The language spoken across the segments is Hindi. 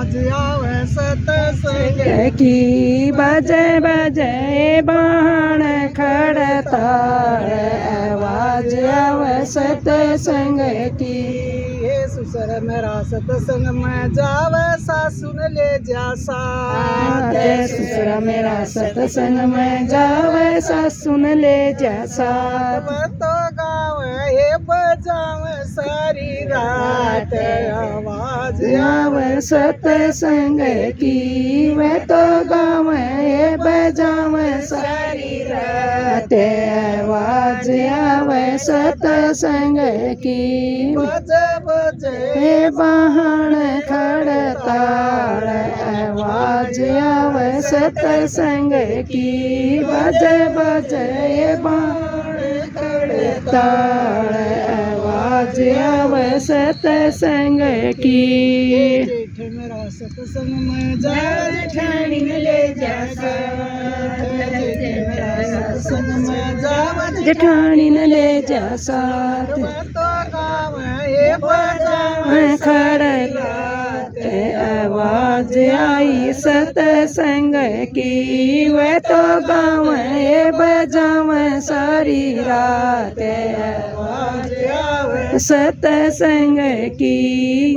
आवाज आवे सतसंग की बजे बजे बाण खड़ताल आवाज आवे सतसंग की ये सुसर मेरा सतसंग में जावे सासुन ले जा साथ ससुरा मेरा सत्संग में जावे सासुन ले जा साथ मैं तो गावे ये बजावे सारी रात आवाज आवे सत्संग की वे तो गावे बजावे सारी रात आवाज आवे सत्संग की बजे बजे हे बाहण खड़ताल आवाज आवे सत्संग की बजे बजे बाहण खड़ताल आवाज आवे सत्संग की जेठ मेरा सतसंग में जा जेठानी ले जा साथ जेठ मेरा सतसंग में जा जेठानी न ले जा साथ मैं तो गावे ये बजावे खड़ताल आवाज आई सत्संग की वे तो गावे बजावे सारी रात आवाज आवे सत्संग की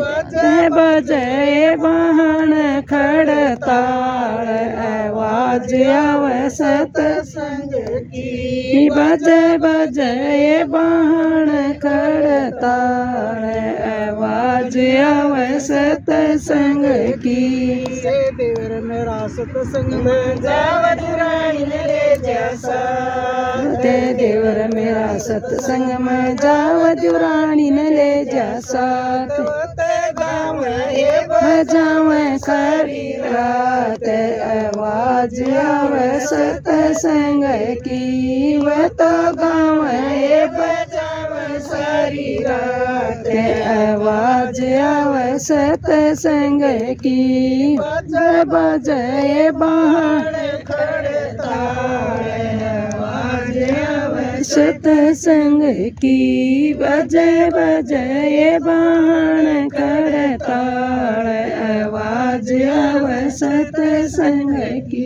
बजे वाहन खड़ताल आवाज आवे सत्संग की बजे बजे वाहन खड़ताल आवाज आवे सत्संग की से देवर मेरा सतसंग में जावे दुराई ले जा साथ ते देवर मेरा सत्संग में जाव दुरानी न ले जा साथ ते गावे ये बजावे सारी रात आवाज आवे सत्संग की वे तो गावे बजावे सारी रात आवाज आवे सत्संग की बजे बजे बाहर खड़ताल आवाज आवे सत्संग की बजे बजे बाहर खड़ताल आवाज आवे सत्संग की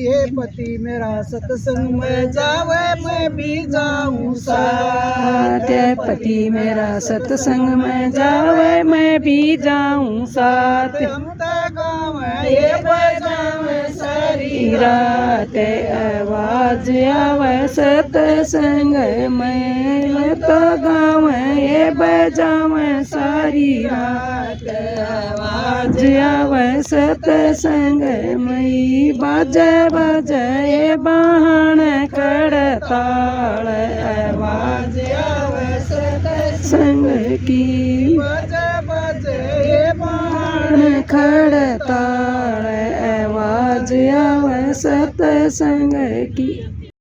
ये पति मेरा सतसंग में जावे मैं भी जाऊं साथ पति मेरा सत्संग में जावे मैं भी जाऊं साथ हम तो गावे ये बजावे सारी रात आवाज आवे सत्संग में तो गावे बजावे सारी रात आवाज आवे सत्संग में बाजे बजे बाहण खड़ताल आवाज आवे सत्संग की बजे बजे ये बाहण खड़ताल आवाज आवे सत्संग की